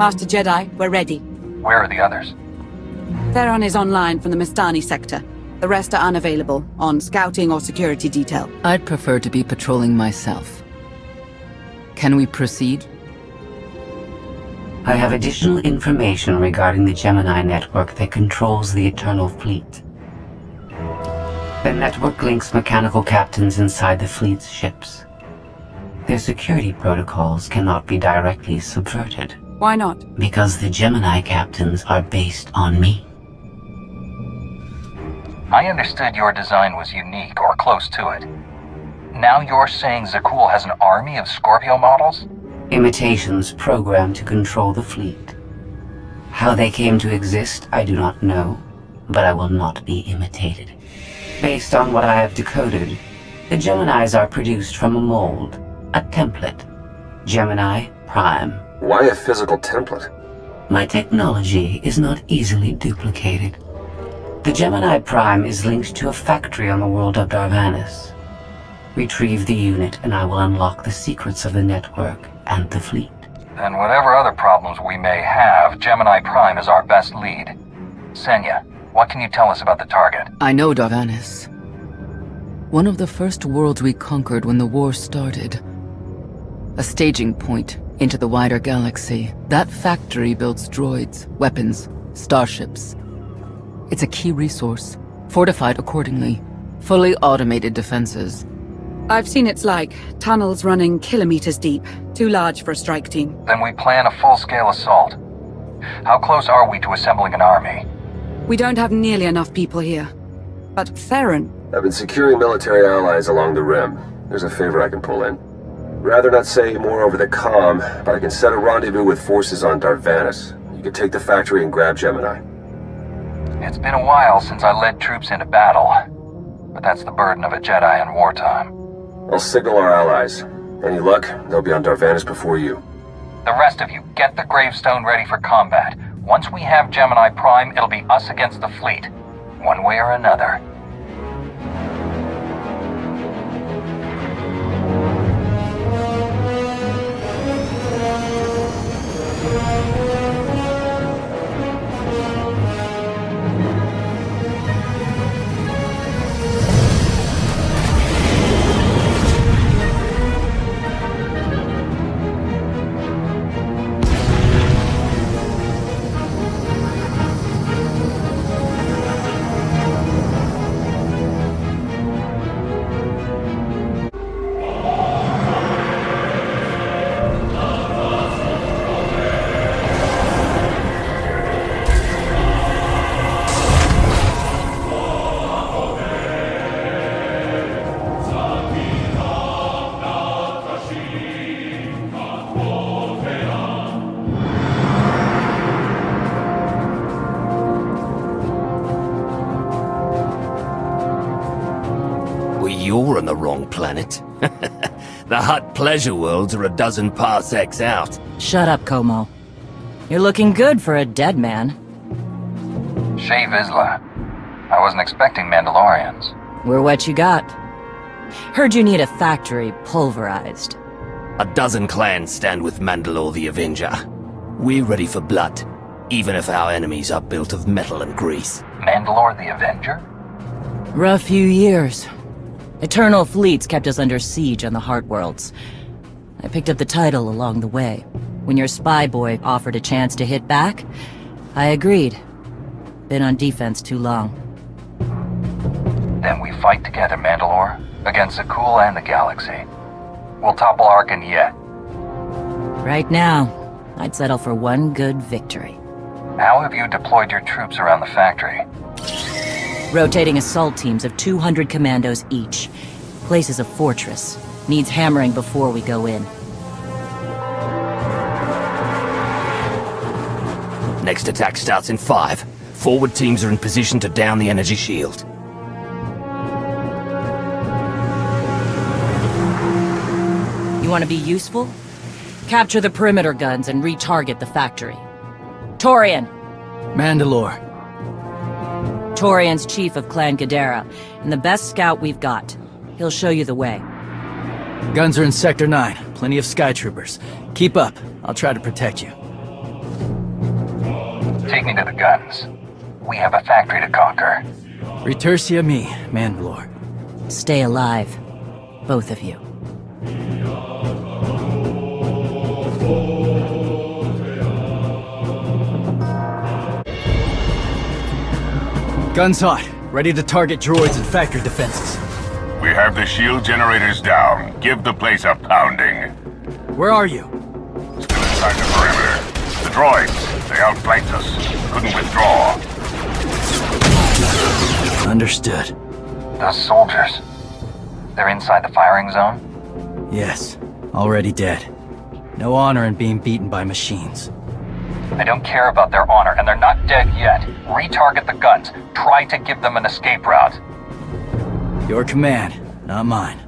Master Jedi, we're ready. Where are the others? Theron is online from the Mistani sector. The rest are unavailable, on scouting or security detail. I'd prefer to be patrolling myself. Can we proceed? I have additional information regarding the Gemini network that controls the Eternal Fleet. The network links mechanical captains inside the fleet's ships. Their security protocols cannot be directly subverted. Why not? Because the Gemini captains are based on me. I understood your design was unique, or close to it. Now you're saying Zakul has an army of Scorpio models? Imitations programmed to control the fleet. How they came to exist, I do not know, but I will not be imitated. Based on what I have decoded, the Geminis are produced from a mold, a template. Gemini Prime. Why a physical template? My technology is not easily duplicated. The Gemini Prime is linked to a factory on the world of Darvanis. Retrieve the unit and I will unlock the secrets of the network and the fleet. Then whatever other problems we may have, Gemini Prime is our best lead. Senya, what can you tell us about the target? I know Darvanis. One of the first worlds we conquered when the war started. A staging point into the wider galaxy. That factory builds droids, weapons, starships. It's a key resource, fortified accordingly. Fully automated defenses. I've seen it's like tunnels running kilometers deep. Too large for a strike team. Then we plan a full-scale assault. How close are we to assembling an army? We don't have nearly enough people here. But Theron... I've been securing military allies along the rim. There's a favor I can pull in. Rather not say more over the comm, but I can set a rendezvous with forces on Darvanis. You can take the factory and grab Gemini. It's been a while since I led troops into battle, but that's the burden of a Jedi in wartime. I'll signal our allies. Any luck, they'll be on Darvanis before you. The rest of you, get the gravestone ready for combat. Once we have Gemini Prime, it'll be us against the fleet. One way or another. You're on the wrong planet. The Hutt pleasure worlds are a dozen parsecs out. Shut up, Como. You're looking good for a dead man. Shea Vizsla. I wasn't expecting Mandalorians. We're what you got. Heard you need a factory pulverized. A dozen clans stand with Mandalore the Avenger. We're ready for blood, even if our enemies are built of metal and grease. Mandalore the Avenger? Rough few years. Eternal fleets kept us under siege on the Heart Worlds. I picked up the title along the way. When your spy boy offered a chance to hit back, I agreed. Been on defense too long. Then we fight together, Mandalore, against Zakul and the galaxy. We'll topple Arkin yet. Right now, I'd settle for one good victory. How have you deployed your troops around the factory? Rotating assault teams of 200 commandos each. Place is a fortress. Needs hammering before we go in. Next attack starts in 5. Forward teams are in position to down the energy shield. You want to be useful? Capture the perimeter guns and retarget the factory. Torian! Mandalore. Torian's chief of Clan Ghidorah, and the best scout we've got. He'll show you the way. Guns are in Sector 9. Plenty of sky troopers. Keep up. I'll try to protect you. Take me to the guns. We have a factory to conquer. Retursia me, Mandalore. Stay alive. Both of you. Guns hot. Ready to target droids and factory defenses. We have the shield generators down. Give the place a pounding. Where are you? Still inside the perimeter. The droids, they outflanked us. Couldn't withdraw. Understood. Those soldiers. They're inside the firing zone? Yes. Already dead. No honor in being beaten by machines. I don't care about their honor, and they're not dead yet. Retarget the guns. Try to give them an escape route. Your command, not mine.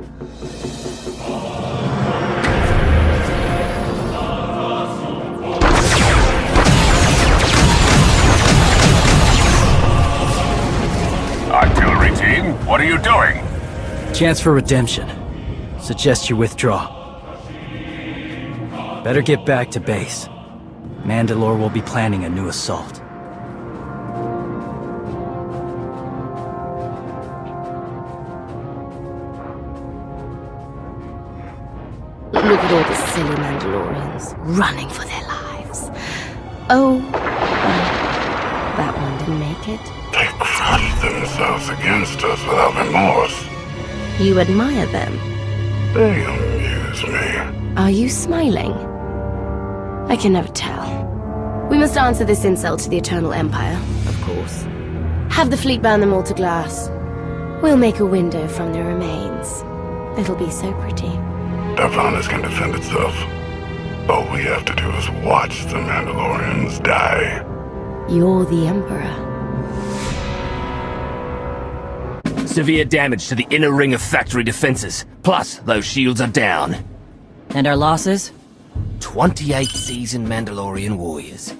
Artillery team, what are you doing? Chance for redemption. Suggest you withdraw. Better get back to base. Mandalore will be planning a new assault. Look at all the silly Mandalorians running for their lives. Oh, that one didn't make it. They crushed themselves against us without remorse. You admire them. They amuse me. Are you smiling? I can never tell. We must answer this insult to the Eternal Empire, of course. Have the fleet burn them all to glass. We'll make a window from their remains. It'll be so pretty. That planet can defend itself. All we have to do is watch the Mandalorians die. You're the Emperor. Severe damage to the inner ring of factory defenses. Plus, those shields are down. And our losses? 28 seasoned Mandalorian warriors.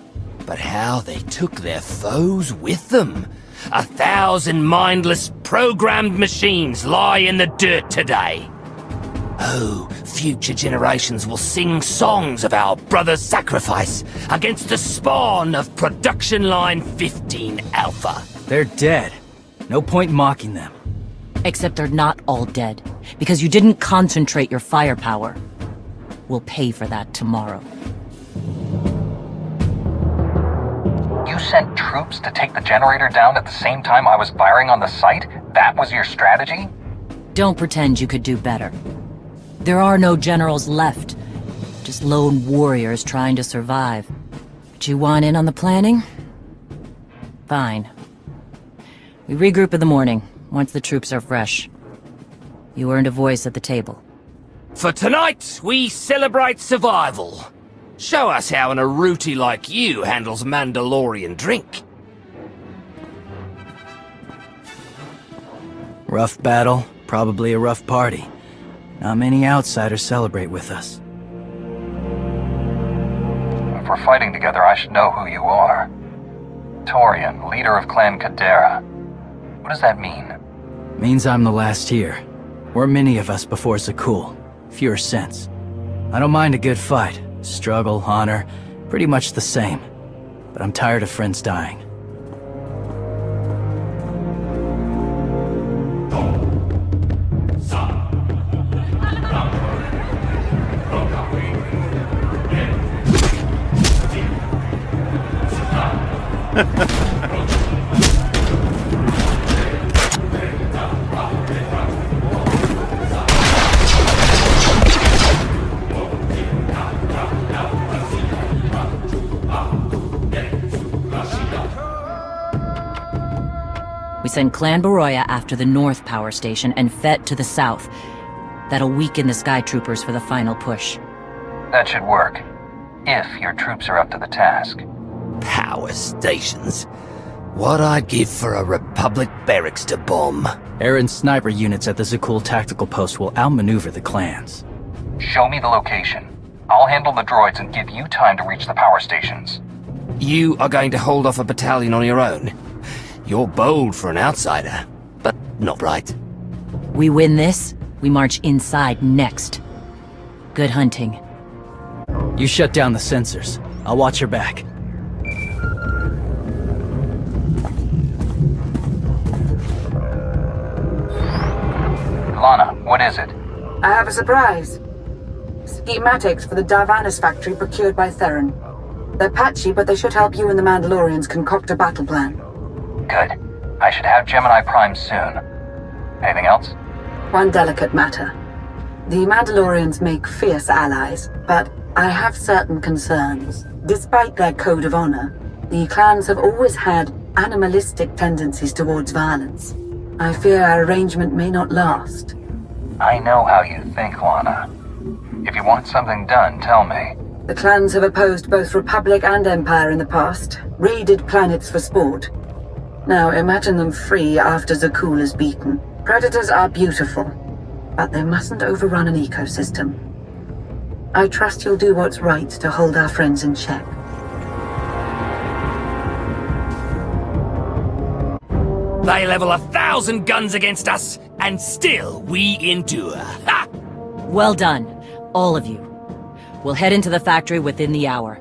But how they took their foes with them. 1,000 mindless, programmed machines lie in the dirt today. Oh, future generations will sing songs of our brother's sacrifice against the spawn of Production Line 15 Alpha. They're dead. No point mocking them. Except they're not all dead, because you didn't concentrate your firepower. We'll pay for that tomorrow. You sent troops to take the generator down at the same time I was firing on the site? That was your strategy? Don't pretend you could do better. There are no generals left. Just lone warriors trying to survive. But you want in on the planning? Fine. We regroup in the morning, once the troops are fresh. You earned a voice at the table. For tonight, we celebrate survival. Show us how an Aruti like you handles Mandalorian drink. Rough battle, probably a rough party. Not many outsiders celebrate with us. If we're fighting together, I should know who you are. Torian, leader of Clan Kadera. What does that mean? Means I'm the last here. We're many of us before Zakul. Fewer sense. I don't mind a good fight. Struggle, honor, pretty much the same. But I'm tired of friends dying. We send Clan Baroya after the North Power Station and Fett to the south. That'll weaken the Sky Troopers for the final push. That should work. If your troops are up to the task. Power stations. What I'd give for a Republic barracks to bomb. Aaron's sniper units at the Zakul tactical post will outmaneuver the clans. Show me the location. I'll handle the droids and give you time to reach the power stations. You are going to hold off a battalion on your own. You're bold for an outsider, but not right. We win this, we march inside next. Good hunting. You shut down the sensors. I'll watch your back. Lana, what is it? I have a surprise. Schematics for the Darvanis factory procured by Theron. They're patchy, but they should help you and the Mandalorians concoct a battle plan. Good. I should have Gemini Prime soon. Anything else? One delicate matter. The Mandalorians make fierce allies, but I have certain concerns. Despite their code of honor, the clans have always had animalistic tendencies towards violence. I fear our arrangement may not last. I know how you think, Lana. If you want something done, tell me. The clans have opposed both Republic and Empire in the past, raided planets for sport. Now imagine them free after Zakul is beaten. Predators are beautiful, but they mustn't overrun an ecosystem. I trust you'll do what's right to hold our friends in check. They level 1,000 guns against us, and still we endure. Ha! Well done, all of you. We'll head into the factory within the hour.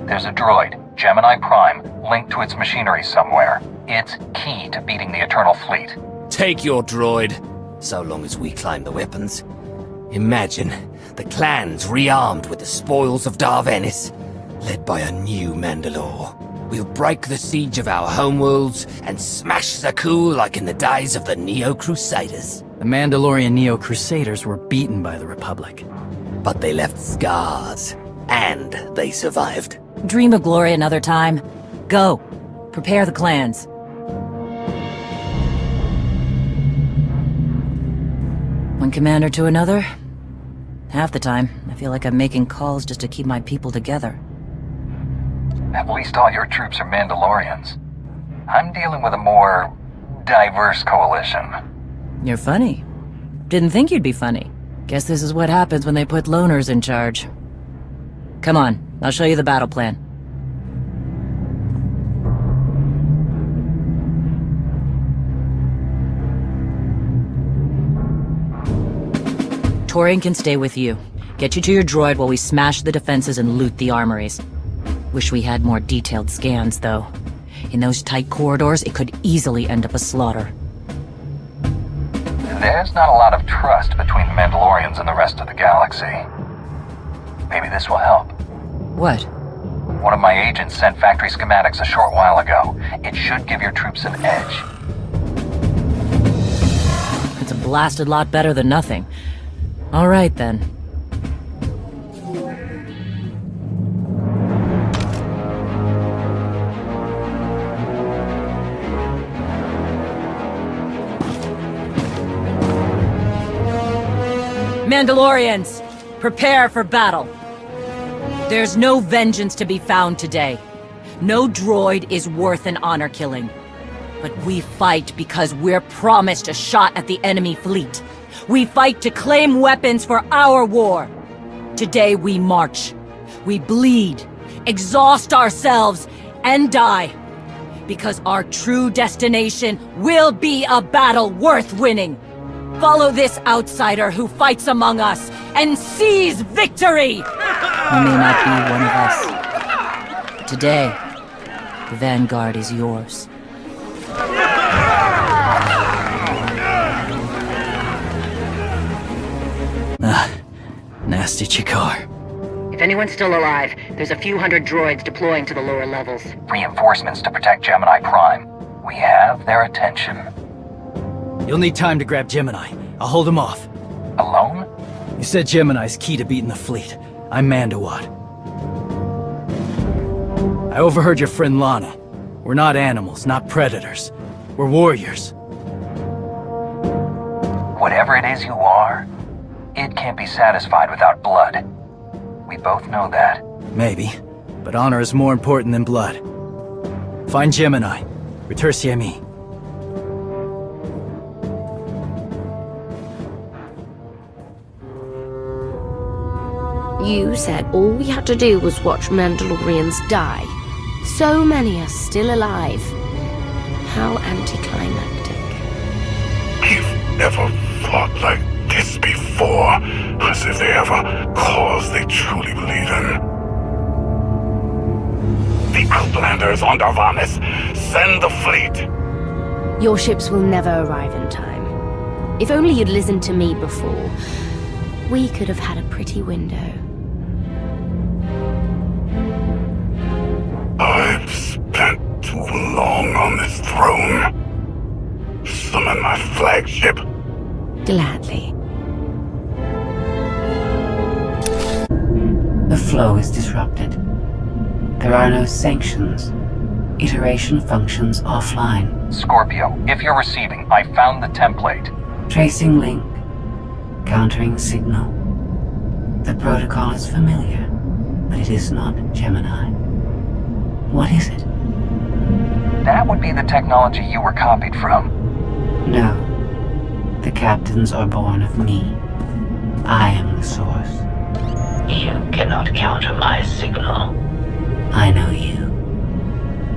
There's a droid, Gemini Prime, linked to its machinery somewhere. It's key to beating the Eternal Fleet. Take your droid, so long as we claim the weapons. Imagine the clans rearmed with the spoils of Darvanis, led by a new Mandalore. We'll break the siege of our homeworlds and smash Zakul like in the days of the Neo-Crusaders. The Mandalorian Neo-Crusaders were beaten by the Republic. But they left scars, and they survived. Dream of glory another time. Go. Prepare the clans. One commander to another. Half the time, I feel like I'm making calls just to keep my people together. At least all your troops are Mandalorians. I'm dealing with a more diverse coalition. You're funny. Didn't think you'd be funny. Guess this is what happens when they put loners in charge. Come on, I'll show you the battle plan. Torian can stay with you. Get you to your droid while we smash the defenses and loot the armories. Wish we had more detailed scans, though. In those tight corridors, it could easily end up a slaughter. There's not a lot of trust between the Mandalorians and the rest of the galaxy. Maybe this will help. What? One of my agents sent factory schematics a short while ago. It should give your troops an edge. It's a blasted lot better than nothing. All right, then. Mandalorians, prepare for battle. There's no vengeance to be found today. No droid is worth an honor killing. But we fight because we're promised a shot at the enemy fleet. We fight to claim weapons for our war. Today we march. We bleed, exhaust ourselves, and die. Because our true destination will be a battle worth winning. Follow this outsider who fights among us and seize victory! You may not be one of us. But today, the Vanguard is yours. Nasty Chikar. If anyone's still alive, there's a few hundred droids deploying to the lower levels. Reinforcements to protect Gemini Prime. We have their attention. You'll need time to grab Gemini. I'll hold him off. Alone? You said Gemini's key to beating the fleet. I'm Mandawat. I overheard your friend Lana. We're not animals, not predators. We're warriors. Whatever it is you are, it can't be satisfied without blood. We both know that. Maybe, but honor is more important than blood. Find Gemini. Retursi ami. You said all we had to do was watch Mandalorians die. So many are still alive. How anticlimactic. I've never fought like this before, as if they have a cause they truly believe in. The Outlanders on Darvanis, send the fleet! Your ships will never arrive in time. If only you'd listened to me before, we could have had a pretty window. I've spent too long on this throne. Summon my flagship. Gladly. The flow is disrupted. There are no sanctions. Iteration functions offline. Scorpio, if you're receiving, I found the template. Tracing link. Countering signal. The protocol is familiar, but it is not Gemini. What is it? That would be the technology you were copied from. No. The captains are born of me. I am the source. You cannot counter my signal. I know you.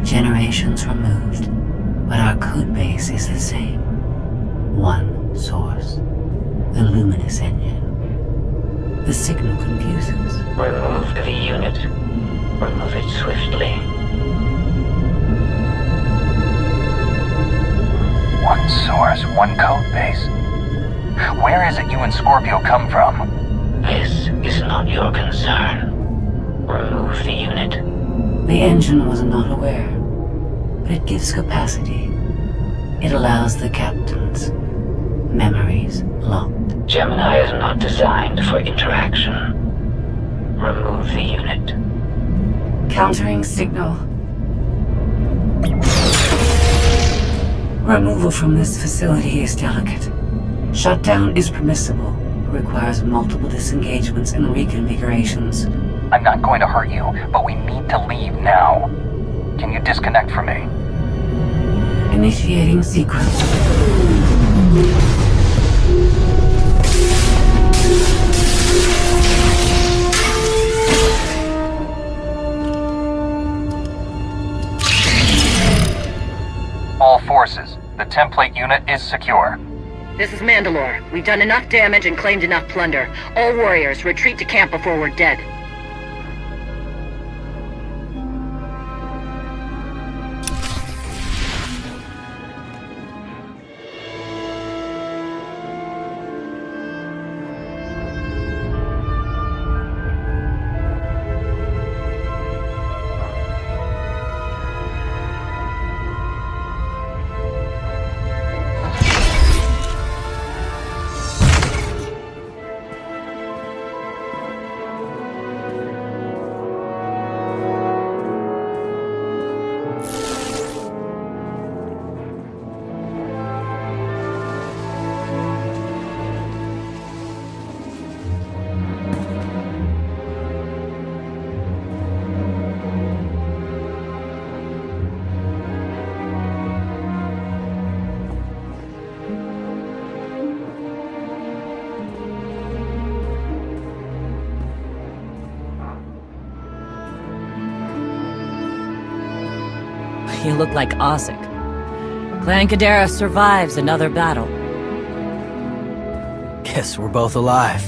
Generations removed, but our code base is the same. One source. The luminous engine. The signal confuses. Remove the unit. Remove it swiftly. One source, one code base. Where is it you and Scorpio come from? This is not your concern. Remove the unit. The engine was not aware, but it gives capacity. It allows the captains. Memories locked. Gemini is not designed for interaction. Remove the unit. Countering signal. Removal from this facility is delicate. Shutdown is permissible, but requires multiple disengagements and reconfigurations. I'm not going to hurt you, but we need to leave now. Can you disconnect from me? Initiating sequence. All forces, the template unit is secure. This is Mandalore. We've done enough damage and claimed enough plunder. All warriors, retreat to camp before we're dead. You look like Osik. Clan Kadera survives another battle. Guess we're both alive.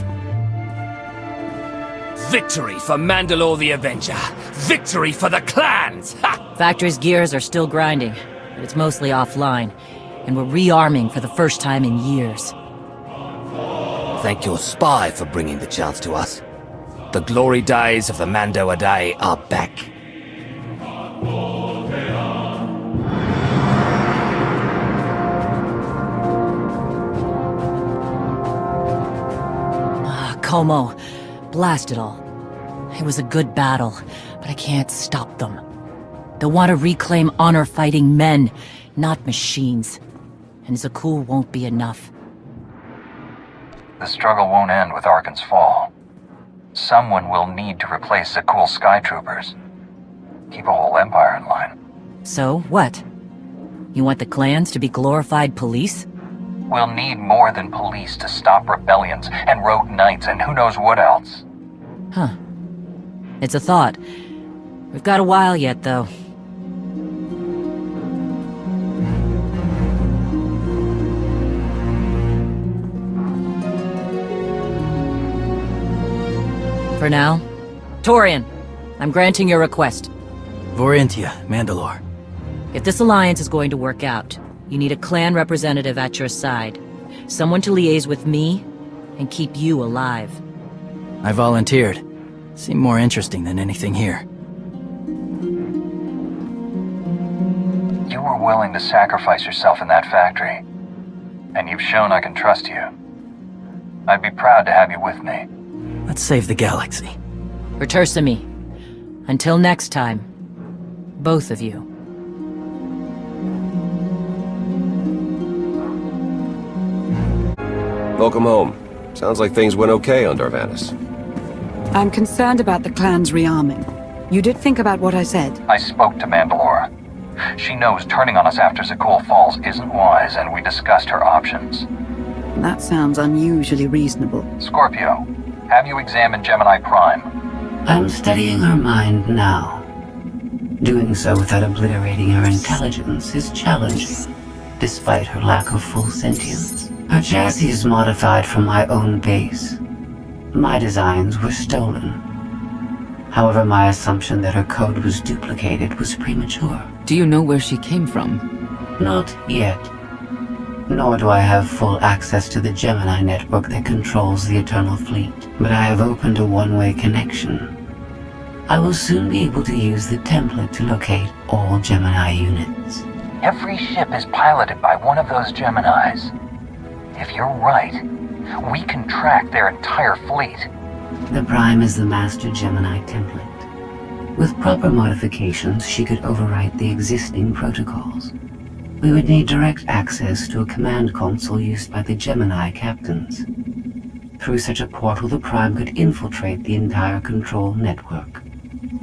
Victory for Mandalore the Avenger! Victory for the clans! Ha! Factory's gears are still grinding, but it's mostly offline, and we're rearming for the first time in years. Thank your spy for bringing the chance to us. The glory days of the Mando Adae are back. Como, blast it all. It was a good battle, but I can't stop them. They'll want to reclaim honor-fighting men, not machines. And Zakul won't be enough. The struggle won't end with Arkan's fall. Someone will need to replace Zakul's sky troopers. Keep a whole empire in line. So, what? You want the clans to be glorified police? We'll need more than police to stop rebellions and rogue knights and who knows what else. Huh. It's a thought. We've got a while yet, though. For now, Torian, I'm granting your request. Vorintia, Mandalore. If this alliance is going to work out, you need a clan representative at your side. Someone to liaise with me and keep you alive. I volunteered. Seemed more interesting than anything here. You were willing to sacrifice yourself in that factory, and you've shown I can trust you. I'd be proud to have you with me. Let's save the galaxy. Return me. Until next time, both of you. Welcome home. Sounds like things went okay on Darvanis. I'm concerned about the clan's rearming. You did think about what I said? I spoke to Mandalore. She knows turning on us after Zakul falls isn't wise, and we discussed her options. That sounds unusually reasonable. Scorpio, have you examined Gemini Prime? I'm studying her mind now. Doing so without obliterating her intelligence is challenging, despite her lack of full sentience. Her chassis is modified from my own base. My designs were stolen. However, my assumption that her code was duplicated was premature. Do you know where she came from? Not yet. Nor do I have full access to the Gemini network that controls the Eternal Fleet. But I have opened a one-way connection. I will soon be able to use the template to locate all Gemini units. Every ship is piloted by one of those Geminis. If you're right, we can track their entire fleet. The Prime is the master Gemini template. With proper modifications, she could overwrite the existing protocols. We would need direct access to a command console used by the Gemini captains. Through such a portal, the Prime could infiltrate the entire control network.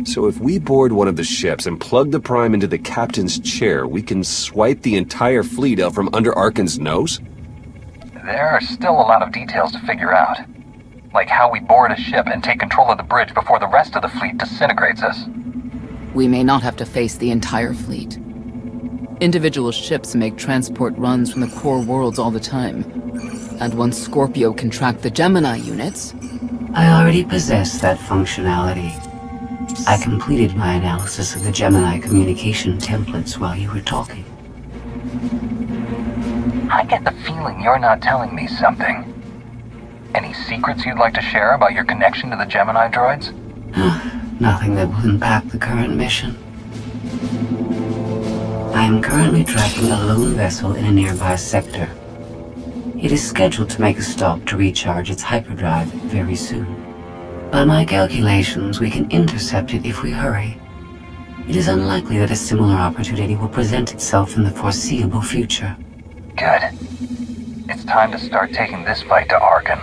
So if we board one of the ships and plug the Prime into the captain's chair, we can swipe the entire fleet out from under Arkan's nose? There are still a lot of details to figure out. Like how we board a ship and take control of the bridge before the rest of the fleet disintegrates us. We may not have to face the entire fleet. Individual ships make transport runs from the core worlds all the time. And once Scorpio can track the Gemini units... I already possess that functionality. I completed my analysis of the Gemini communication templates while you were talking. I get the feeling you're not telling me something. Any secrets you'd like to share about your connection to the Gemini droids? Nothing that will impact the current mission. I am currently tracking a lone vessel in a nearby sector. It is scheduled to make a stop to recharge its hyperdrive very soon. By my calculations, we can intercept it if we hurry. It is unlikely that a similar opportunity will present itself in the foreseeable future. Good. It's time to start taking this fight to Arkan.